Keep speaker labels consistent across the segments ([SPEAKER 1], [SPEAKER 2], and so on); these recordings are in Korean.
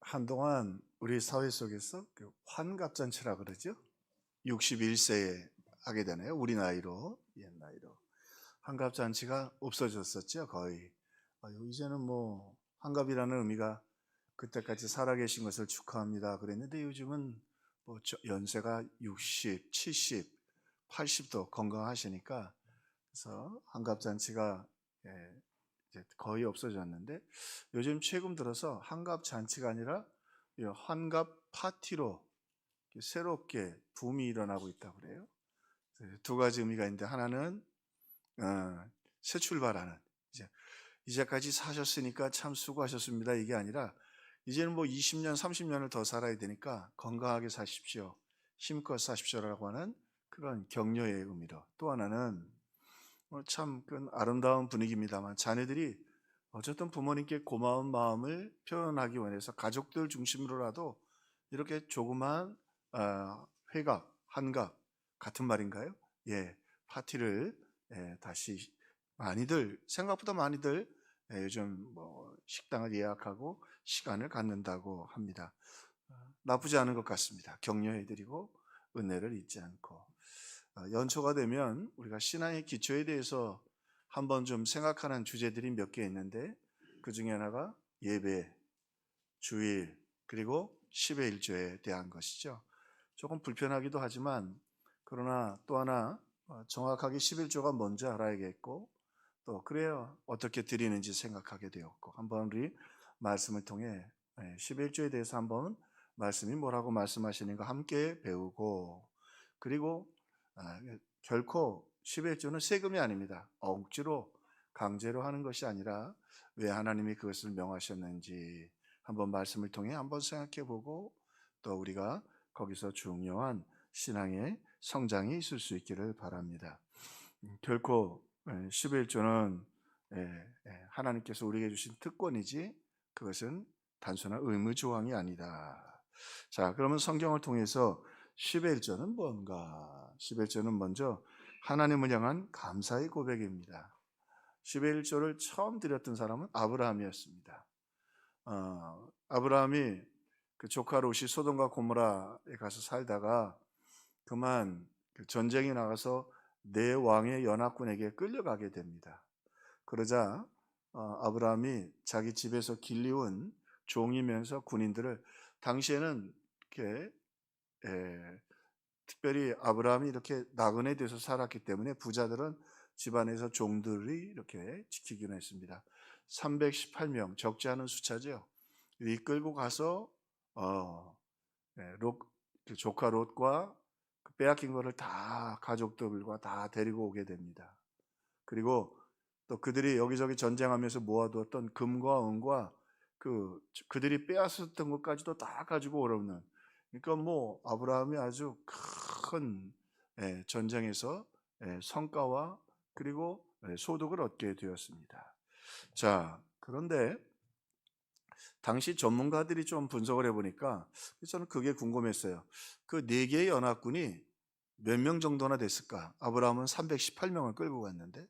[SPEAKER 1] 한동안 우리 사회 속에서 그 환갑잔치라 그러죠. 61세에 하게 되네요. 우리 나이로, 옛 나이로. 환갑잔치가 없어졌었죠, 거의. 이제는 뭐 환갑이라는 의미가 그때까지 살아계신 것을 축하합니다 그랬는데, 요즘은 뭐 연세가 60, 70, 80도 건강하시니까, 그래서 환갑잔치가 이제 거의 없어졌는데, 요즘 최근 들어서 환갑잔치가 아니라 이 환갑 파티로 새롭게 붐이 일어나고 있다고 그래요. 두 가지 의미가 있는데, 하나는 새 출발하는, 이제까지 사셨으니까 참 수고하셨습니다 이게 아니라, 이제는 뭐 20년 30년을 더 살아야 되니까 건강하게 사십시오, 힘껏 사십시오라고 하는 그런 격려의 의미로. 또 하나는 참 아름다운 분위기입니다만, 자녀들이 어쨌든 부모님께 고마운 마음을 표현하기 원해서 가족들 중심으로라도 이렇게 조그만 회갑, 한갑 같은 말인가요? 파티를 다시 많이들, 생각보다 많이들 요즘 뭐 식당을 예약하고 시간을 갖는다고 합니다. 나쁘지 않은 것 같습니다. 격려해드리고 은혜를 잊지 않고. 연초가 되면 우리가 신앙의 기초에 대해서 한번 좀 생각하는 주제들이 몇 개 있는데, 그 중에 하나가 예배, 주일, 그리고 10의 1조에 대한 것이죠. 조금 불편하기도 하지만, 그러나 또 하나 정확하게 11조가 뭔지 알아야겠고, 또 그래야 어떻게 드리는지 생각하게 되었고, 한번 우리 말씀을 통해 11조에 대해서 한번 말씀이 뭐라고 말씀하시는가 함께 배우고, 그리고 결코 11조는 세금이 아닙니다. 억지로 강제로 하는 것이 아니라 왜 하나님이 그것을 명하셨는지 한번 말씀을 통해 한번 생각해 보고, 또 우리가 거기서 중요한 신앙의 성장이 있을 수 있기를 바랍니다. 결코 11조는 하나님께서 우리에게 주신 특권이지, 그것은 단순한 의무조항이 아니다. 자, 그러면 성경을 통해서 11조는 뭔가? 11조는 먼저 하나님을 향한 감사의 고백입니다. 11조를 처음 드렸던 사람은 아브라함이었습니다. 아브라함이 그 조카 롯이 소돔과 고모라에 가서 살다가 그만 전쟁에 나가서 네 왕의 연합군에게 끌려가게 됩니다. 그러자 아브라함이 자기 집에서 길리운 종이면서 군인들을, 당시에는 이렇게 특별히 아브라함이 이렇게 나그네 돼서 살았기 때문에 부자들은 집안에서 종들이 이렇게 지키기는 했습니다. 318명, 적지 않은 숫자죠. 이끌고 가서 그 조카 롯과 그 빼앗긴 것을 다 가족들과 다 데리고 오게 됩니다. 그리고 또 그들이 여기저기 전쟁하면서 모아두었던 금과 은과 그들이 빼앗았던 것까지도 다 가지고 오려는, 그러니까 뭐 아브라함이 아주 큰 전쟁에서 성과와 그리고 소득을 얻게 되었습니다. 자, 그런데 당시 전문가들이 좀 분석을 해보니까 저는 그게 궁금했어요. 그 네 개의 연합군이 몇 명 정도나 됐을까? 아브라함은 318명을 끌고 갔는데,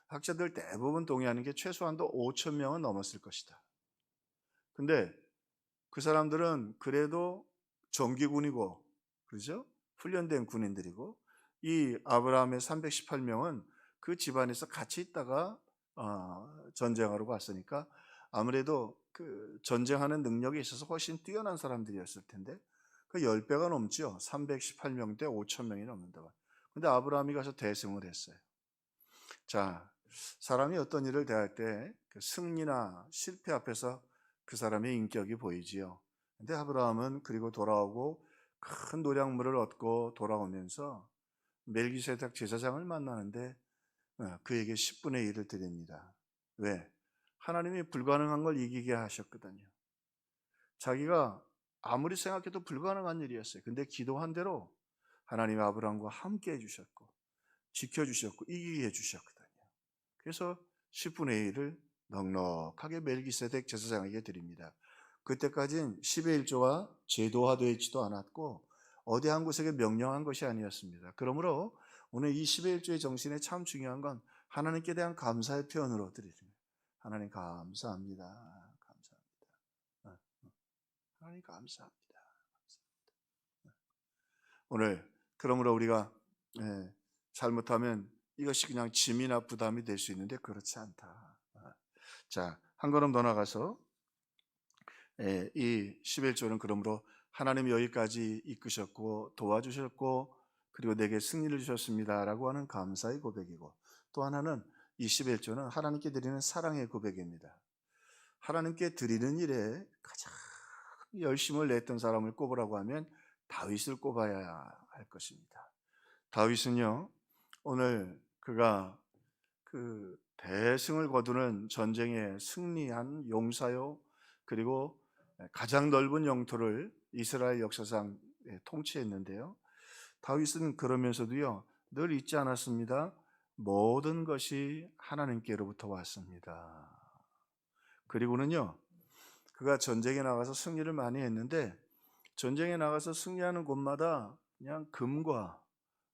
[SPEAKER 1] 학자들 대부분 동의하는 게 최소한도 5천 명은 넘었을 것이다. 근데 그 사람들은 그래도 정규군이고, 그렇죠? 훈련된 군인들이고, 이 아브라함의 318명은 그 집안에서 같이 있다가 전쟁하러 갔으니까 아무래도 그 전쟁하는 능력에 있어서 훨씬 뛰어난 사람들이었을 텐데, 그 10배가 넘죠. 318명 대 5천 명이 넘는다고. 근데 아브라함이 가서 대승을 했어요. 자, 사람이 어떤 일을 대할 때 그 승리나 실패 앞에서 그 사람의 인격이 보이지요. 근데 아브라함은 그리고 돌아오고 큰 노량물을 얻고 돌아오면서 멜기세덱 제사장을 만나는데 그에게 10분의 1을 드립니다. 왜? 하나님이 불가능한 걸 이기게 하셨거든요. 자기가 아무리 생각해도 불가능한 일이었어요. 근데 기도한 대로 하나님이 아브라함과 함께 해주셨고 지켜주셨고 이기게 해주셨거든요. 그래서 10분의 1을 넉넉하게 멜기세덱 제사장에게 드립니다. 그때까지는 10의 1조가 제도화되어 있지도 않았고 어디 한 곳에게 명령한 것이 아니었습니다. 그러므로 오늘 이 10의 1조의 정신에 참 중요한 건 하나님께 대한 감사의 표현으로 드리는 거예요. 하나님 감사합니다. 감사합니다. 하나님 감사합니다. 오늘 그러므로 우리가 잘못하면 이것이 그냥 짐이나 부담이 될 수 있는데 그렇지 않다. 자, 한 걸음 더 나가서 이 11조는 그러므로 하나님이 여기까지 이끄셨고 도와주셨고 그리고 내게 승리를 주셨습니다라고 하는 감사의 고백이고, 또 하나는 이 11조는 하나님께 드리는 사랑의 고백입니다. 하나님께 드리는 일에 가장 열심을 냈던 사람을 꼽으라고 하면 다윗을 꼽아야 할 것입니다. 다윗은요, 오늘 그가 그 대승을 거두는 전쟁에 승리한 용사요, 그리고 가장 넓은 영토를 이스라엘 역사상 통치했는데요, 다윗은 그러면서도요 늘 잊지 않았습니다. 모든 것이 하나님께로부터 왔습니다. 그리고는요, 그가 전쟁에 나가서 승리를 많이 했는데 전쟁에 나가서 승리하는 곳마다 그냥 금과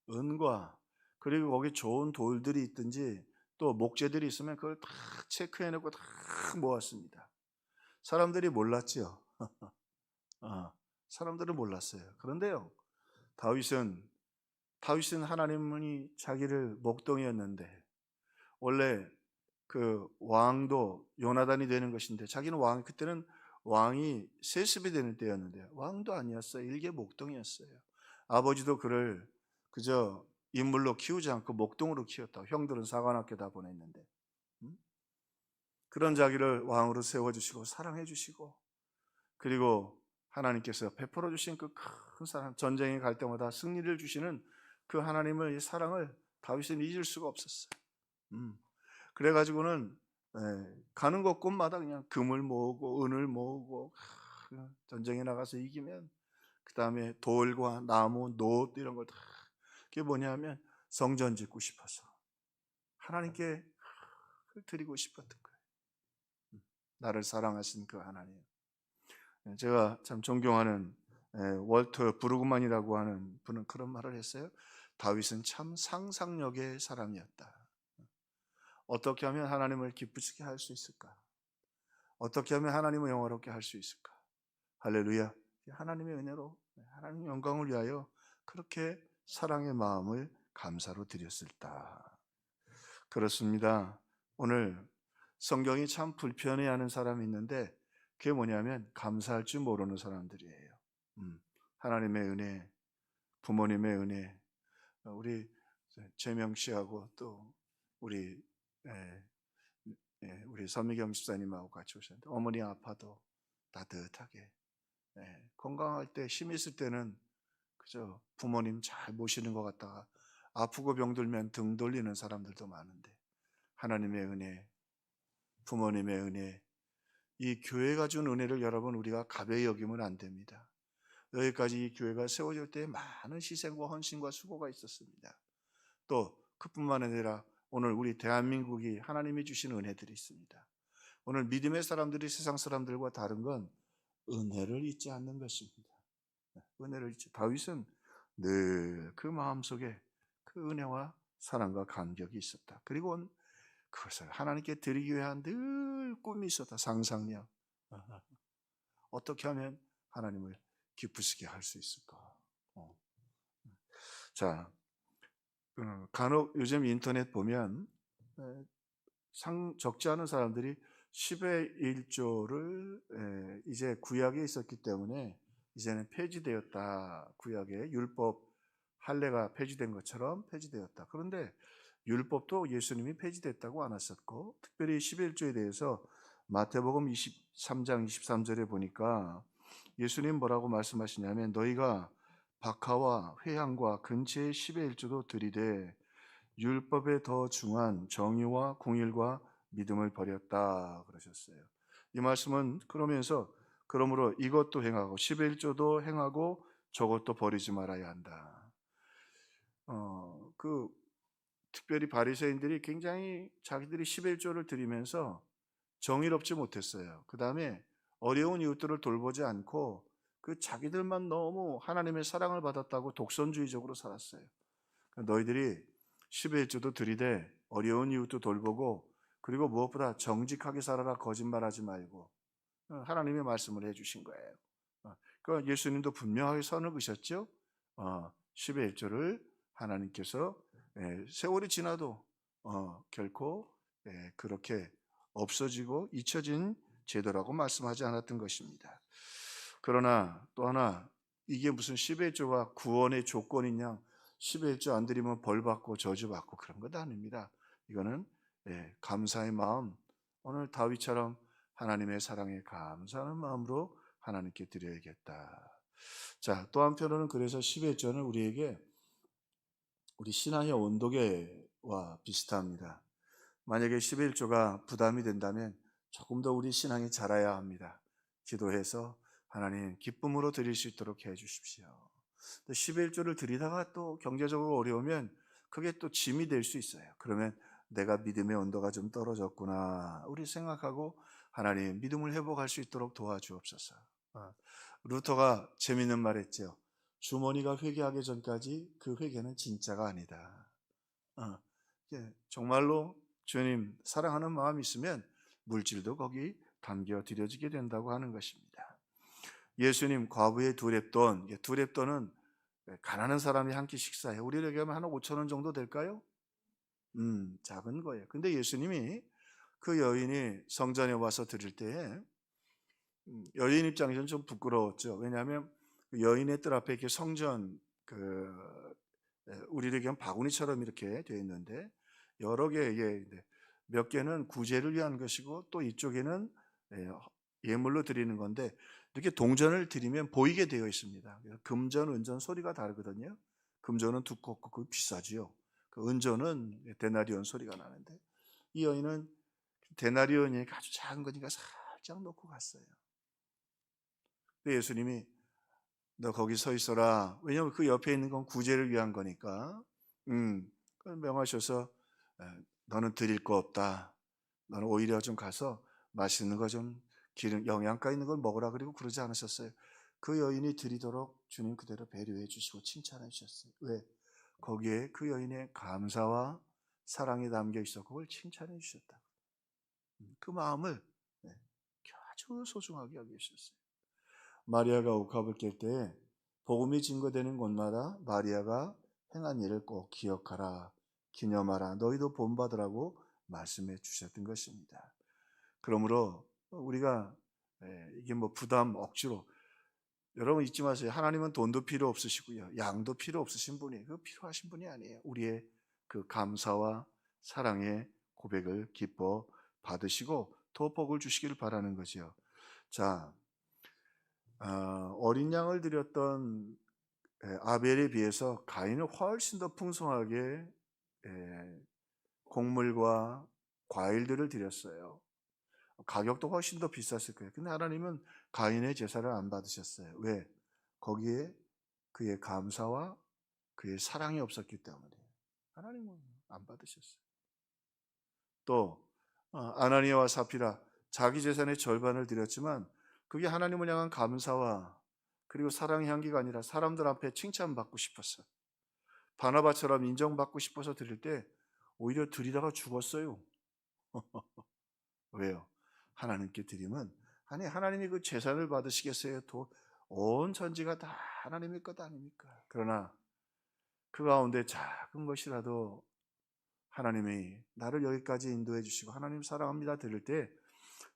[SPEAKER 1] 은과 그리고 거기 좋은 돌들이 있든지 또 목재들이 있으면 그걸 다 체크해놓고 다 모았습니다. 사람들이 몰랐지요. 사람들은 몰랐어요. 그런데요, 다윗은 하나님이 자기를 목동이었는데, 원래 그 왕도 요나단이 되는 것인데 자기는 그때는 왕이 세습이 되는 때였는데 왕도 아니었어요. 일개 목동이었어요. 아버지도 그를 그저 인물로 키우지 않고 목동으로 키웠다고. 형들은 사관학교 다 보냈는데, 그런 자기를 왕으로 세워주시고 사랑해주시고, 그리고 하나님께서 베풀어 주신 그 큰 사랑, 전쟁에 갈 때마다 승리를 주시는 그 하나님의 사랑을 다윗은 잊을 수가 없었어요. 그래가지고는 가는 곳곳마다 그냥 금을 모으고 은을 모으고, 전쟁에 나가서 이기면 그 다음에 돌과 나무, 노 이런 걸 다, 그게 뭐냐면 성전 짓고 싶어서 하나님께 드리고 싶었던 거예요. 나를 사랑하신 그 하나님. 제가 참 존경하는 월터 브루그만이라고 하는 분은 그런 말을 했어요. 다윗은 참 상상력의 사람이었다. 어떻게 하면 하나님을 기쁘시게 할 수 있을까? 어떻게 하면 하나님을 영화롭게 할 수 있을까? 할렐루야. 하나님의 은혜로, 하나님의 영광을 위하여 그렇게 사랑의 마음을 감사로 드렸을까? 그렇습니다. 오늘 성경이 참 불편해하는 사람이 있는데 그게 뭐냐면 감사할 줄 모르는 사람들이에요. 하나님의 은혜, 부모님의 은혜, 우리 재명 씨하고 또 우리 우리 서미경 집사님하고 같이 오셨는데 어머니 아파도 따뜻하게, 건강할 때 힘 있을 때는 그저 부모님 잘 모시는 것 같다가 아프고 병들면 등 돌리는 사람들도 많은데, 하나님의 은혜, 부모님의 은혜, 이 교회가 준 은혜를 여러분 우리가 가벼이 여기면 안 됩니다. 여기까지 이 교회가 세워질 때 많은 희생과 헌신과 수고가 있었습니다. 또 그뿐만 아니라 오늘 우리 대한민국이 하나님이 주신 은혜들이 있습니다. 오늘 믿음의 사람들이 세상 사람들과 다른 건 은혜를 잊지 않는 것입니다. 은혜를 잊지. 다윗은 늘 그 마음속에 그 은혜와 사랑과 감격이 있었다. 그리고 그것을 하나님께 드리기 위한 늘 꿈이 있었다. 상상력. 어떻게 하면 하나님을 기쁘시게 할 수 있을까? 자, 간혹 요즘 인터넷 보면 적지 않은 사람들이 10의 1조를 이제 구약에 있었기 때문에 이제는 폐지되었다. 구약의 율법 할례가 폐지된 것처럼 폐지되었다. 그런데 율법도 예수님이 폐지됐다고 안 하셨고, 특별히 11조에 대해서 마태복음 23장 23절에 보니까 예수님 뭐라고 말씀하시냐면 너희가 박하와 회향과 근처의 10의 1조도 드리되 율법에 더 중한 정의와 공의와 믿음을 버렸다 그러셨어요. 이 말씀은 그러면서 그러므로 이것도 행하고 10의 1조도 행하고 저것도 버리지 말아야 한다. 특별히 바리새인들이 굉장히 자기들이 10의 1조를 드리면서 정의롭지 못했어요. 그 다음에 어려운 이웃들을 돌보지 않고 그 자기들만 너무 하나님의 사랑을 받았다고 독선주의적으로 살았어요. 너희들이 10의 1조도 드리되 어려운 이웃도 돌보고 그리고 무엇보다 정직하게 살아라, 거짓말하지 말고, 하나님의 말씀을 해주신 거예요. 그러니까 예수님도 분명하게 선을 그셨죠. 10의 1조를 하나님께서 세월이 지나도 결코 그렇게 없어지고 잊혀진 제도라고 말씀하지 않았던 것입니다. 그러나 또 하나, 이게 무슨 10의 1조가 구원의 조건이냐, 10의 1조 안 드리면 벌받고 저주받고 그런 것 아닙니다. 이거는 감사의 마음, 오늘 다윗처럼 하나님의 사랑에 감사하는 마음으로 하나님께 드려야겠다. 자, 또 한편으로는 그래서 10의 1조는 우리에게 우리 신앙의 온도계와 비슷합니다. 만약에 10의 1조가 부담이 된다면 조금 더 우리 신앙이 자라야 합니다. 기도해서 하나님 기쁨으로 드릴 수 있도록 해 주십시오. 10의 1조를 드리다가 또 경제적으로 어려우면 그게 또 짐이 될 수 있어요. 그러면 내가 믿음의 온도가 좀 떨어졌구나 우리 생각하고 하나님 믿음을 회복할 수 있도록 도와주옵소서. 루터가 재미있는 말 했죠. 주머니가 회개하기 전까지 그 회개는 진짜가 아니다. 정말로 주님 사랑하는 마음이 있으면 물질도 거기 담겨 드려지게 된다고 하는 것입니다. 예수님 과부의 2렙돈, 2렙돈은 가난한 사람이 한 끼 식사해. 우리에게 하면 한 5천 원 정도 될까요? 작은 거예요. 근데 예수님이 그 여인이 성전에 와서 드릴 때에 여인 입장에서는 좀 부끄러웠죠. 왜냐하면 여인의 뜰 앞에 이렇게 성전 우리에게 하면 바구니처럼 이렇게 되어 있는데 여러 개의 몇 개는 구제를 위한 것이고 또 이쪽에는 예물로 드리는 건데 이렇게 동전을 드리면 보이게 되어 있습니다. 금전, 은전 소리가 다르거든요. 금전은 두껍고 그 비싸지요. 그 은전은 데나리온 소리가 나는데 이 여인은 데나리온이 아주 작은 거니까 살짝 놓고 갔어요. 예수님이 너 거기 서 있어라. 왜냐하면 그 옆에 있는 건 구제를 위한 거니까. 명하셔서 너는 드릴 거 없다. 너는 오히려 좀 가서 맛있는 거 좀 기름 영양가 있는 걸 먹으라 그리고 그러지 않으셨어요. 그 여인이 드리도록 주님 그대로 배려해 주시고 칭찬해 주셨어요. 왜? 거기에 그 여인의 감사와 사랑이 담겨 있어 그걸 칭찬해 주셨다. 그 마음을 아주 소중하게 여기셨어요. 마리아가 옥합을 깰 때 복음이 증거되는 곳마다 마리아가 행한 일을 꼭 기억하라, 기념하라, 너희도 본받으라고 말씀해 주셨던 것입니다. 그러므로 우리가 이게 뭐 부담 억지로 여러분 잊지 마세요. 하나님은 돈도 필요 없으시고요, 양도 필요 없으신 분이에요. 그 필요하신 분이 아니에요. 우리의 그 감사와 사랑의 고백을 기뻐 받으시고 더 복을 주시기를 바라는 거죠. 자, 어린 양을 드렸던 아벨에 비해서 가인은 훨씬 더 풍성하게 곡물과 과일들을 드렸어요. 가격도 훨씬 더 비쌌을 거예요. 근데 하나님은 가인의 제사를 안 받으셨어요. 왜? 거기에 그의 감사와 그의 사랑이 없었기 때문에 하나님은 안 받으셨어요. 또 아나니아와 사피라 자기 재산의 절반을 드렸지만 그게 하나님을 향한 감사와 그리고 사랑의 향기가 아니라 사람들 앞에 칭찬받고 싶었어. 바나바처럼 인정받고 싶어서 드릴 때 오히려 드리다가 죽었어요. 왜요? 하나님께 드리면 아니 하나님이 그 재산을 받으시겠어요? 온 천지가 다 하나님의 것 아닙니까? 그러나 그 가운데 작은 것이라도 하나님이 나를 여기까지 인도해 주시고 하나님 사랑합니다 드릴 때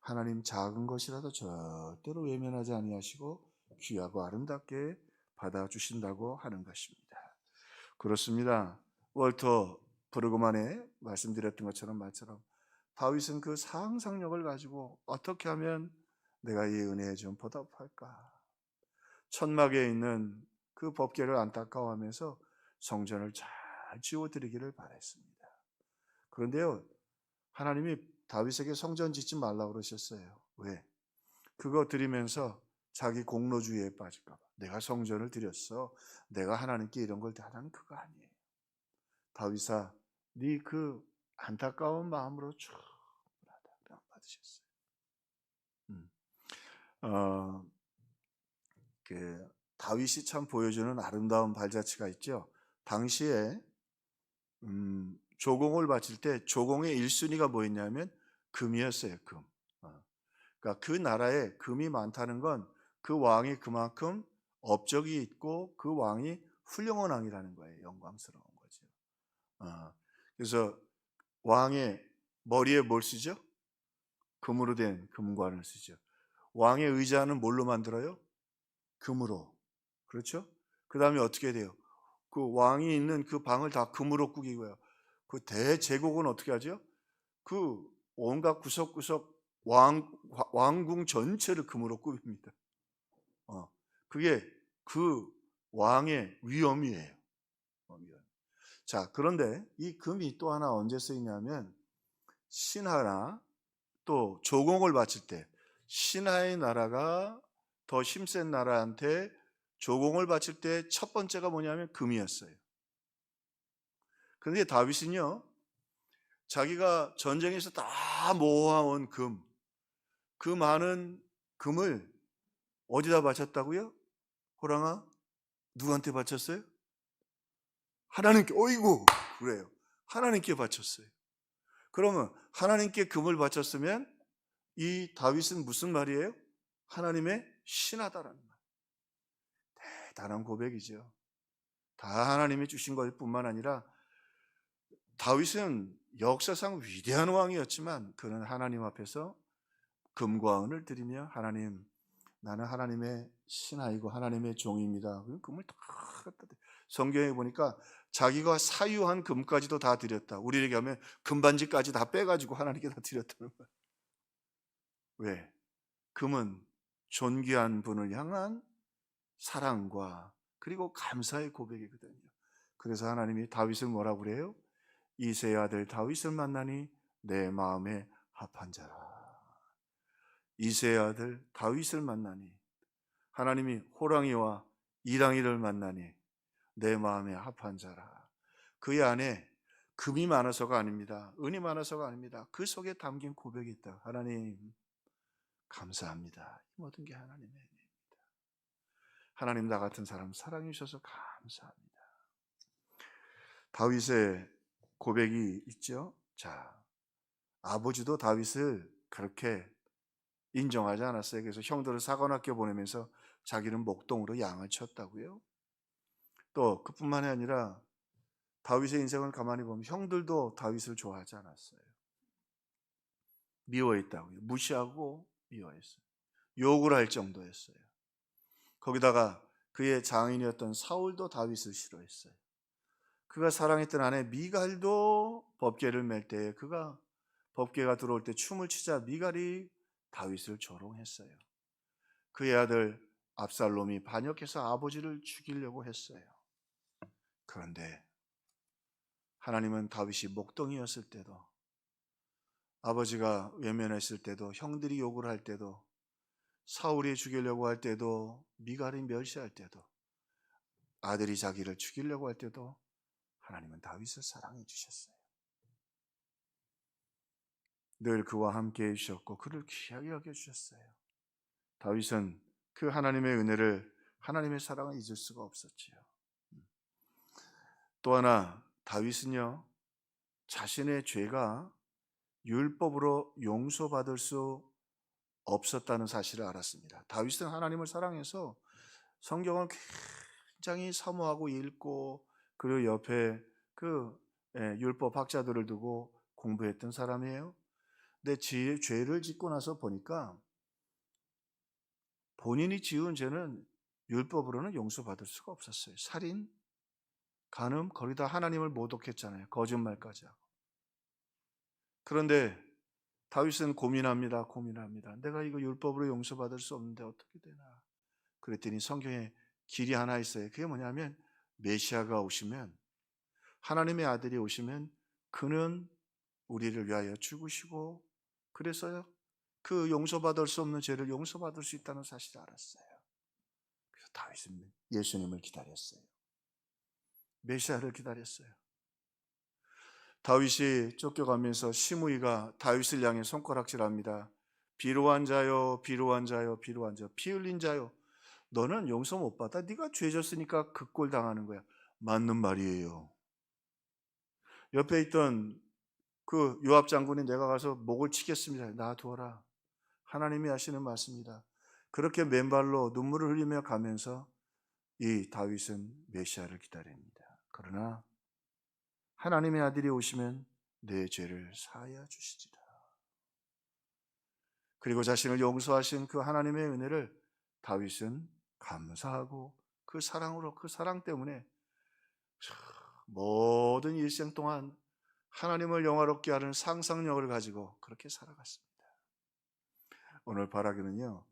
[SPEAKER 1] 하나님 작은 것이라도 절대로 외면하지 아니하시고 귀하고 아름답게 받아주신다고 하는 것입니다. 그렇습니다. 월터 브르그만에 말씀드렸던 것처럼 다윗은 그 상상력을 가지고 어떻게 하면 내가 이 은혜에 좀 보답할까? 천막에 있는 그 법궤를 안타까워하면서 성전을 잘 지어드리기를 바랬습니다. 그런데요, 하나님이 다윗에게 성전 짓지 말라고 그러셨어요. 왜? 그거 드리면서 자기 공로주의에 빠질까 봐. 내가 성전을 드렸어. 내가 하나님께 이런 걸 하나는 그거 아니에요. 다윗아, 네 그 안타까운 마음으로 충분하다. 그냥 받으셨어요. 다윗이 참 보여주는 아름다운 발자취가 있죠. 당시에 조공을 바칠 때 조공의 1순위가 뭐였냐면 금이었어요. 금. 그러니까 그 나라에 금이 많다는 건 그 왕이 그만큼 업적이 있고 그 왕이 훌륭한 왕이라는 거예요. 영광스러운 거죠. 그래서 왕의 머리에 뭘 쓰죠? 금으로 된 금관을 쓰죠. 왕의 의자는 뭘로 만들어요? 금으로. 그렇죠? 그 다음에 어떻게 돼요? 그 왕이 있는 그 방을 다 금으로 꾸기고요. 그 대제국은 어떻게 하죠? 그 온갖 구석구석 왕궁 전체를 금으로 꾸밉니다. 그게 그 왕의 위엄이에요. 자, 그런데 이 금이 또 하나 언제 쓰이냐면 신하나 또 조공을 바칠 때 신하의 나라가 더 힘센 나라한테 조공을 바칠 때 첫 번째가 뭐냐면 금이었어요. 그런데 다윗은요, 자기가 전쟁에서 다 모아온 금, 그 많은 금을 어디다 바쳤다고요? 호랑아, 누구한테 바쳤어요? 하나님께. 어이구, 그래요. 하나님께 바쳤어요. 그러면 하나님께 금을 바쳤으면 이 다윗은 무슨 말이에요? 하나님의 신하다라는 말. 대단한 고백이죠. 다 하나님이 주신 것 뿐만 아니라 다윗은 역사상 위대한 왕이었지만 그는 하나님 앞에서 금과 은을 드리며 하나님, 나는 하나님의 신하이고 하나님의 종입니다. 금을 다 갖다 드려요. 성경에 보니까 자기가 사유한 금까지도 다 드렸다. 우리에게 하면 금반지까지 다 빼가지고 하나님께 다 드렸다는 거예요. 왜? 금은 존귀한 분을 향한 사랑과 그리고 감사의 고백이거든요. 그래서 하나님이 다윗을 뭐라고 그래요? 이새의 아들 다윗을 만나니 내 마음에 합한 자라. 이새의 아들 다윗을 만나니, 하나님이 호랑이와 이랑이를 만나니 내 마음에 합한 자라. 그의 안에 금이 많아서가 아닙니다. 은이 많아서가 아닙니다. 그 속에 담긴 고백이 있다. 하나님 감사합니다. 이 모든 게 하나님의 은혜입니다. 하나님 나 같은 사람 사랑해 주셔서 감사합니다. 다윗의 고백이 있죠. 자, 아버지도 다윗을 그렇게 인정하지 않았어요. 그래서 형들을 사관학교 보내면서 자기는 목동으로 양을 쳤다고요. 또 그뿐만이 아니라 다윗의 인생을 가만히 보면 형들도 다윗을 좋아하지 않았어요. 미워했다고요. 무시하고 미워했어요. 욕을 할 정도였어요. 거기다가 그의 장인이었던 사울도 다윗을 싫어했어요. 그가 사랑했던 아내 미갈도 법궤를 맬 때 그가 법궤가 들어올 때 춤을 추자 미갈이 다윗을 조롱했어요. 그의 아들 압살롬이 반역해서 아버지를 죽이려고 했어요. 그런데 하나님은 다윗이 목동이었을 때도, 아버지가 외면했을 때도, 형들이 욕을 할 때도, 사울이 죽이려고 할 때도, 미갈이 멸시할 때도, 아들이 자기를 죽이려고 할 때도 하나님은 다윗을 사랑해 주셨어요. 늘 그와 함께 해주셨고 그를 귀하게 여겨주셨어요. 다윗은 그 하나님의 은혜를, 하나님의 사랑을 잊을 수가 없었지요. 또 하나 다윗은요, 자신의 죄가 율법으로 용서받을 수 없었다는 사실을 알았습니다. 다윗은 하나님을 사랑해서 성경을 굉장히 사모하고 읽고 그리고 옆에 그 율법 학자들을 두고 공부했던 사람이에요. 근데 죄를 짓고 나서 보니까 본인이 지은 죄는 율법으로는 용서받을 수가 없었어요. 살인, 간음, 거기다 하나님을 모독했잖아요. 거짓말까지 하고. 그런데 다윗은 고민합니다. 내가 이거 율법으로 용서받을 수 없는데 어떻게 되나. 그랬더니 성경에 길이 하나 있어요. 그게 뭐냐면 메시아가 오시면, 하나님의 아들이 오시면 그는 우리를 위하여 죽으시고, 그래서요 그 용서받을 수 없는 죄를 용서받을 수 있다는 사실을 알았어요. 그래서 다윗은 예수님을 기다렸어요. 메시아를 기다렸어요. 다윗이 쫓겨가면서 시므이가 다윗을 향해 손가락질합니다. 비루한 자요, 비루한 자요, 비루한 자요, 피 흘린 자요, 너는 용서 못 받아. 네가 죄 졌으니까 그 꼴 당하는 거야. 맞는 말이에요. 옆에 있던 그 요압 장군이 내가 가서 목을 치겠습니다. 놔두어라. 하나님이 하시는 말씀입니다. 그렇게 맨발로 눈물을 흘리며 가면서 이 다윗은 메시아를 기다립니다. 그러나 하나님의 아들이 오시면 내 죄를 사하여 주시리라. 그리고 자신을 용서하신 그 하나님의 은혜를 다윗은 감사하고 그 사랑으로, 그 사랑 때문에 모든 일생 동안 하나님을 영화롭게 하는 상상력을 가지고 그렇게 살아갔습니다. 오늘 바라기는요,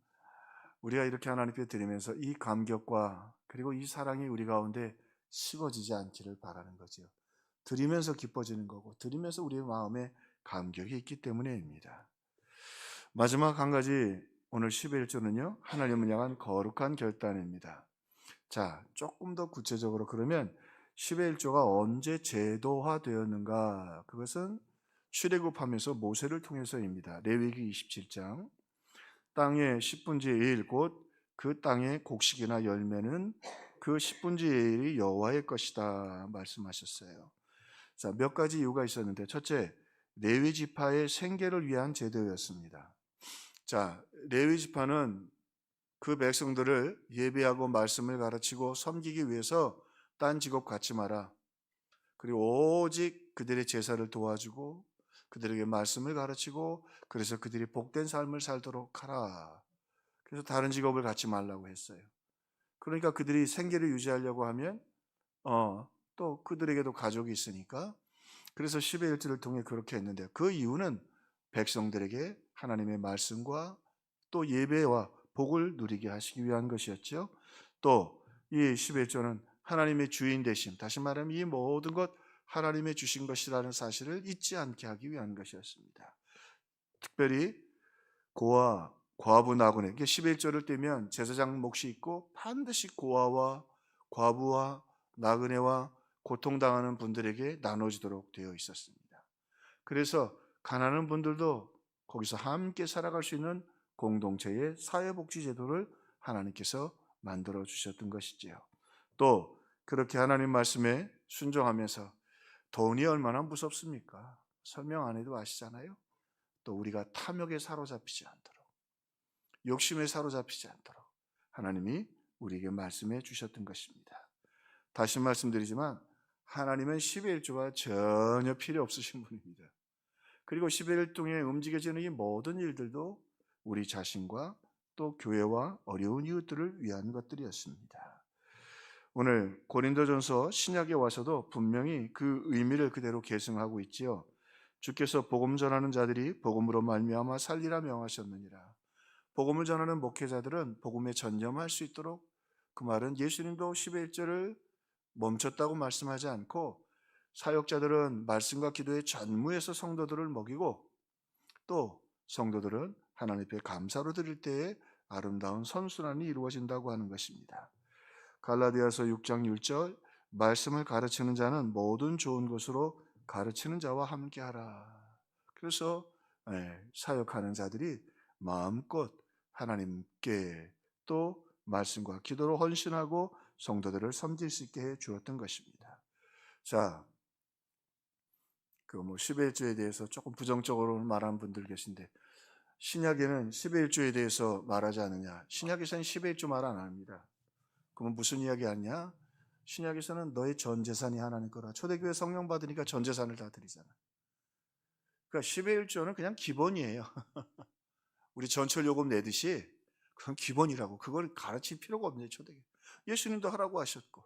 [SPEAKER 1] 우리가 이렇게 하나님께 드리면서 이 감격과 그리고 이 사랑이 우리 가운데 식어지지 않기를 바라는 거죠. 드리면서 기뻐지는 거고, 드리면서 우리의 마음에 감격이 있기 때문에입니다. 마지막 한 가지, 오늘 11조는요, 하나님을 향한 거룩한 결단입니다. 자, 조금 더 구체적으로 그러면 11조가 언제 제도화되었는가? 그것은 출애굽하면서 모세를 통해서입니다. 레위기 27장, 땅의 10분의 1, 곧 그 땅의 곡식이나 열매는 그 10분의 1이 여호와의 것이다 말씀하셨어요. 자, 몇 가지 이유가 있었는데, 첫째, 레위 지파의 생계를 위한 제도였습니다. 자, 레위 지파는 그 백성들을 예배하고 말씀을 가르치고 섬기기 위해서 딴 직업 갖지 마라. 그리고 오직 그들의 제사를 도와주고 그들에게 말씀을 가르치고 그래서 그들이 복된 삶을 살도록 하라. 그래서 다른 직업을 갖지 말라고 했어요. 그러니까 그들이 생계를 유지하려고 하면 또 그들에게도 가족이 있으니까 그래서 10의 1조를 통해 그렇게 했는데, 그 이유는 백성들에게 하나님의 말씀과 또 예배와 복을 누리게 하시기 위한 것이었죠. 또 이 11조는 하나님의 주인 되심, 다시 말하면 이 모든 것 하나님의 주신 것이라는 사실을 잊지 않게 하기 위한 것이었습니다. 특별히 고아, 과부, 나그네, 11조를 떼면 제사장 몫이 있고 반드시 고아와 과부와 나그네와 고통당하는 분들에게 나눠지도록 되어 있었습니다. 그래서 가난한 분들도 거기서 함께 살아갈 수 있는 공동체의 사회복지제도를 하나님께서 만들어 주셨던 것이지요. 또 그렇게 하나님 말씀에 순종하면서 돈이 얼마나 무섭습니까? 설명 안 해도 아시잖아요. 또 우리가 탐욕에 사로잡히지 않도록, 욕심에 사로잡히지 않도록 하나님이 우리에게 말씀해 주셨던 것입니다. 다시 말씀드리지만 하나님은 11조가 전혀 필요 없으신 분입니다. 그리고 11일 동안 움직여지는 이 모든 일들도 우리 자신과 또 교회와 어려운 이웃들을 위한 것들이었습니다. 오늘 고린도전서 신약에 와서도 분명히 그 의미를 그대로 계승하고 있지요. 주께서 복음 전하는 자들이 복음으로 말미암아 살리라 명하셨느니라. 복음을 전하는 목회자들은 복음에 전념할 수 있도록, 그 말은 예수님도 11조를 멈췄다고 말씀하지 않고 사역자들은 말씀과 기도에 전무해서 성도들을 먹이고 또 성도들은 하나님 앞에 감사로 드릴 때에 아름다운 선순환이 이루어진다고 하는 것입니다. 갈라디아서 6장 1절, 말씀을 가르치는 자는 모든 좋은 것으로 가르치는 자와 함께하라. 그래서 사역하는 자들이 마음껏 하나님께 또 말씀과 기도로 헌신하고 성도들을 섬길 수 있게 해 주었던 것입니다. 자, 그 11조에 대해서 조금 부정적으로 말하는 분들 계신데, 신약에는 11조에 대해서 말하지 않느냐? 신약에서는 11조 말 안 합니다. 그러면 무슨 이야기 하냐? 신약에서는 너의 전 재산이 하나님 거라. 초대교회 성령 받으니까 전 재산을 다 드리잖아. 그러니까 11조는 그냥 기본이에요. 우리 전철 요금 내듯이 그건 기본이라고. 그걸 가르칠 필요가 없네요, 초대교회. 예수님도 하라고 하셨고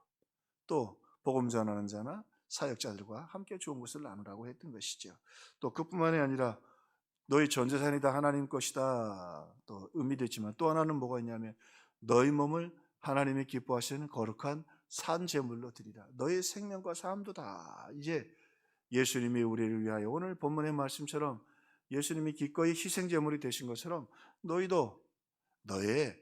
[SPEAKER 1] 또 복음 전하는 자나 사역자들과 함께 좋은 것을 나누라고 했던 것이죠. 또 그뿐만이 아니라 너희 전 재산이 다 하나님 것이다. 또 의미도 있지만 또 하나는 뭐가 있냐면 너희 몸을 하나님이 기뻐하시는 거룩한 산 제물로 드리라. 너의 생명과 삶도 다 이제 예수님이 우리를 위하여, 오늘 본문의 말씀처럼 예수님이 기꺼이 희생 제물이 되신 것처럼 너희도 너의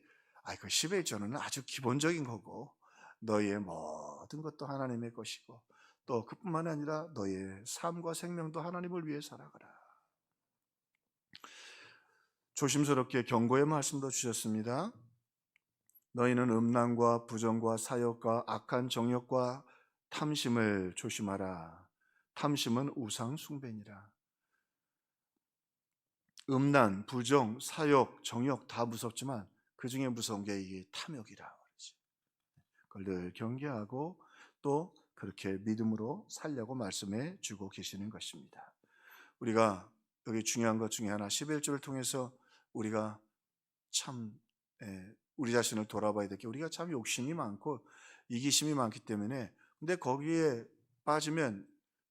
[SPEAKER 1] 그 11조는 아주 기본적인 거고 너희의 모든 것도 하나님의 것이고 또 그뿐만 아니라 너희의 삶과 생명도 하나님을 위해 살아가라. 조심스럽게 경고의 말씀도 주셨습니다. 너희는 음란과 부정과 사욕과 악한 정욕과 탐심을 조심하라. 탐심은 우상 숭배니라. 음란, 부정, 사욕, 정욕 다 무섭지만 그 중에 무서운 게 이게 탐욕이라 그러지. 그걸 늘 경계하고 또 그렇게 믿음으로 살려고 말씀해 주고 계시는 것입니다. 우리가 여기 중요한 것 중에 하나 11조를 통해서 우리가 참 우리 자신을 돌아봐야 될 게 우리가 참 욕심이 많고 이기심이 많기 때문에 근데 거기에 빠지면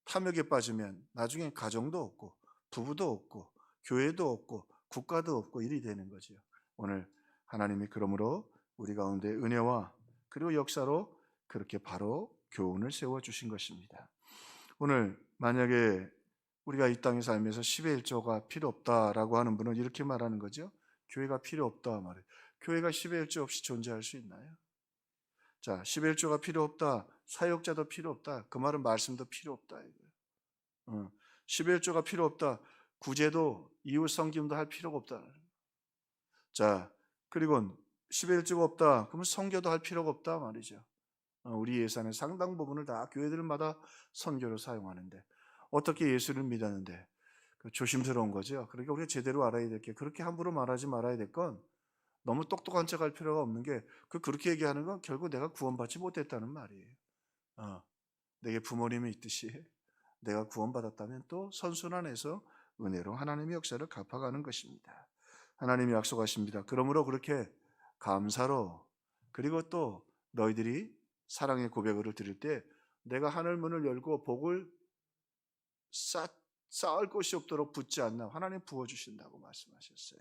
[SPEAKER 1] 탐욕에 빠지면 나중에 가정도 없고 부부도 없고 교회도 없고 국가도 없고 일이 되는 거죠. 오늘 하나님이 그러므로 우리 가운데 은혜와 그리고 역사로 그렇게 바로 교훈을 세워주신 것입니다. 오늘 만약에 우리가 이 땅에 살면서 10의 1조가 필요 없다라고 하는 분은 이렇게 말하는 거죠. 교회가 필요 없다 말이에요. 교회가 10의 1조 없이 존재할 수 있나요? 자, 10의 1조가 필요 없다. 사역자도 필요 없다. 그 말은 말씀도 필요 없다. 10의 1조가 필요 없다. 구제도 이웃 섬김도 할 필요가 없다. 자, 그리고 10의 1조가 없다. 그러면 선교도 할 필요가 없다 말이죠. 우리 예산의 상당 부분을 다 교회들마다 선교로 사용하는데 어떻게 예수를 믿었는데 조심스러운 거죠. 그러니까 우리가 제대로 알아야 될 게 그렇게 함부로 말하지 말아야 될 건 너무 똑똑한 척할 필요가 없는 게 그렇게 얘기하는 건 결국 내가 구원받지 못했다는 말이에요. 내게 부모님이 있듯이 내가 구원받았다면 또 선순환해서 은혜로 하나님의 역사를 갚아가는 것입니다. 하나님이 약속하십니다. 그러므로 그렇게 감사로 그리고 또 너희들이 사랑의 고백을 드릴 때 내가 하늘 문을 열고 복을 쌓을 곳이 없도록 붓지 않나 하나님 부어주신다고 말씀하셨어요.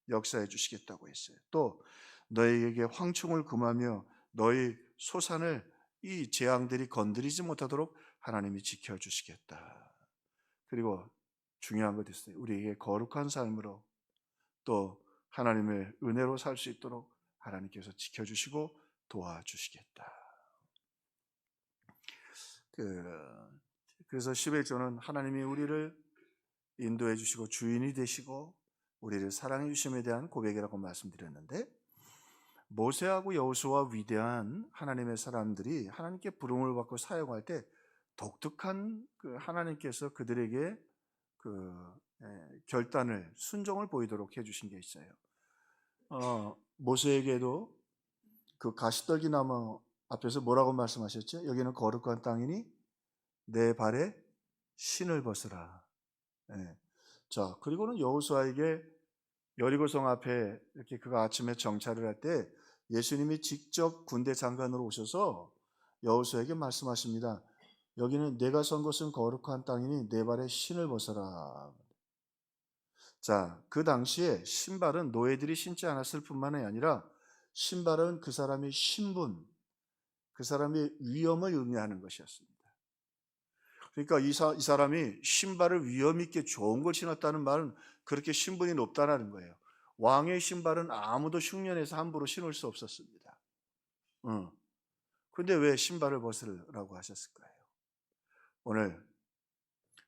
[SPEAKER 1] 역사해 주시겠다고 했어요. 또 너희에게 황충을 금하며 너희 소산을 이 재앙들이 건드리지 못하도록 하나님이 지켜주시겠다. 그리고 중요한 것 있어요. 우리에게 거룩한 삶으로 또 하나님의 은혜로 살 수 있도록 하나님께서 지켜주시고 도와주시겠다. 그래서 11조는 하나님이 우리를 인도해 주시고 주인이 되시고 우리를 사랑해 주심에 대한 고백이라고 말씀드렸는데 모세하고 여호수아 위대한 하나님의 사람들이 하나님께 부름을 받고 사역할 때 독특한 하나님께서 그들에게 결단을 순종을 보이도록 해주신 게 있어요. 모세에게도 그 가시떨기 나무 앞에서 뭐라고 말씀하셨죠? 여기는 거룩한 땅이니 내 발에 신을 벗으라. 자, 그리고는 여호수아에게 여리고성 앞에 이렇게 그가 아침에 정찰을 할 때 예수님이 직접 군대 장관으로 오셔서 여호수아에게 말씀하십니다. 여기는 내가 선 곳은 거룩한 땅이니 내 발에 신을 벗어라. 자, 그 당시에 신발은 노예들이 신지 않았을 뿐만이 아니라 신발은 그 사람의 신분, 그 사람의 위엄을 의미하는 것이었습니다. 그러니까 이 사람이 신발을 위엄 있게 좋은 걸 신었다는 말은 그렇게 신분이 높다는 거예요. 왕의 신발은 아무도 흉년해서 함부로 신을 수 없었습니다. 그런데 왜 신발을 벗으라고 하셨을까요? 오늘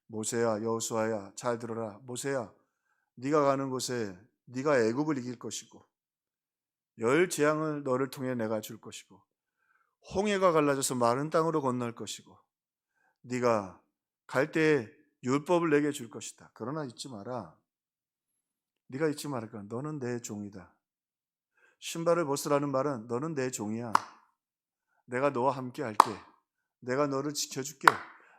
[SPEAKER 1] 모세야 여호수아야 잘 들어라. 모세야 네가 가는 곳에 네가 애굽을 이길 것이고 열 재앙을 너를 통해 내가 줄 것이고 홍해가 갈라져서 마른 땅으로 건널 것이고 네가 갈 때에 율법을 내게 줄 것이다. 그러나 잊지 마라. 네가 잊지 말까. 너는 내 종이다. 신발을 벗으라는 말은 너는 내 종이야. 내가 너와 함께 할게. 내가 너를 지켜줄게.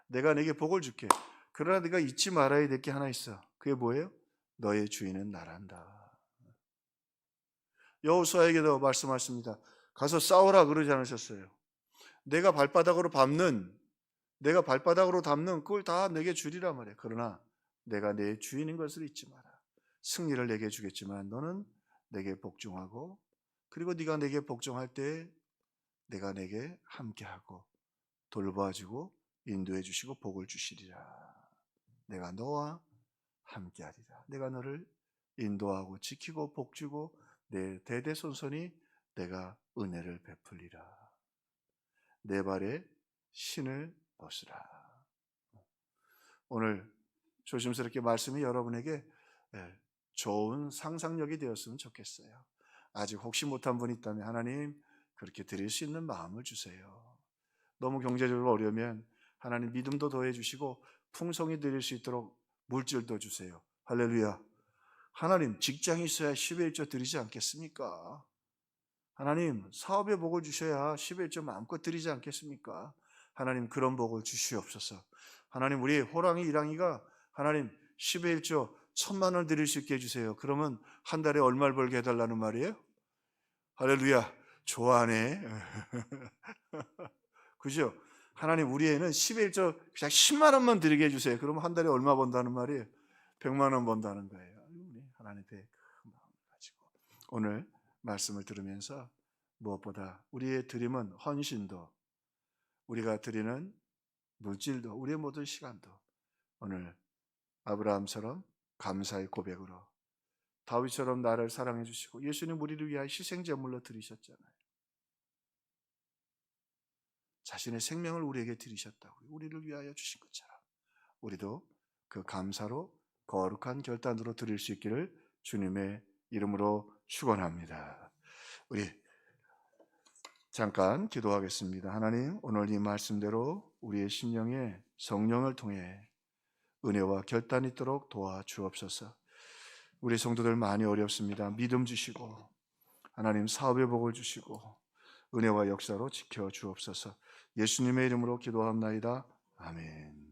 [SPEAKER 1] 내가 네게 복을 줄게. 그러나 네가 잊지 말아야 될 게 하나 있어. 그게 뭐예요? 너의 주인은 나란다. 여호수아에게도 말씀하십니다. 가서 싸우라 그러지 않으셨어요. 내가 발바닥으로 밟는 그걸 다 내게 주리라 말이야. 그러나 내가 내 주인인 것을 잊지 마라. 승리를 내게 주겠지만 너는 내게 복종하고 그리고 네가 내게 복종할 때 내가 내게 함께하고 돌봐주고 인도해 주시고 복을 주시리라. 내가 너와 함께하리라. 내가 너를 인도하고 지키고 복주고 내 대대손손이 내가 은혜를 베풀리라. 내 발에 신을 벗으라. 오늘 조심스럽게 말씀이 여러분에게 좋은 상상력이 되었으면 좋겠어요. 아직 혹시 못한 분이 있다면 하나님 그렇게 드릴 수 있는 마음을 주세요. 너무 경제적으로 어려우면 하나님 믿음도 더해 주시고 풍성히 드릴 수 있도록 물질도 주세요. 할렐루야. 하나님 직장이 있어야 11조 드리지 않겠습니까? 하나님 사업에 복을 주셔야 11조 마음껏 드리지 않겠습니까? 하나님 그런 복을 주시옵소서. 하나님 우리 호랑이 이랑이가 하나님 11조 1,000만 원 드릴 수 있게 해주세요. 그러면 한 달에 얼마를 벌게 해달라는 말이에요? 할렐루야. 좋아하네. 그죠? 하나님 우리 애는 11조 그냥 10만 원만 드리게 해주세요. 그러면 한 달에 얼마 번다는 말이에요? 100만 원 번다는 거예요. 우리 하나님 앞에 큰 마음을 가지고 오늘 말씀을 들으면서 무엇보다 우리의 드림은 헌신도, 우리가 드리는 물질도, 우리의 모든 시간도 오늘 아브라함처럼 감사의 고백으로, 다윗처럼 나를 사랑해 주시고 예수님 우리를 위하여 희생제물로 드리셨잖아요. 자신의 생명을 우리에게 드리셨다고요. 우리를 위하여 주신 것처럼 우리도 그 감사로 거룩한 결단으로 드릴 수 있기를 주님의 이름으로 축원합니다. 우리 잠깐 기도하겠습니다. 하나님, 오늘 이 말씀대로 우리의 심령에 성령을 통해 은혜와 결단이 있도록 도와주옵소서. 우리 성도들 많이 어렵습니다. 믿음 주시고 하나님 사업의 복을 주시고 은혜와 역사로 지켜주옵소서. 예수님의 이름으로 기도합나이다. 아멘.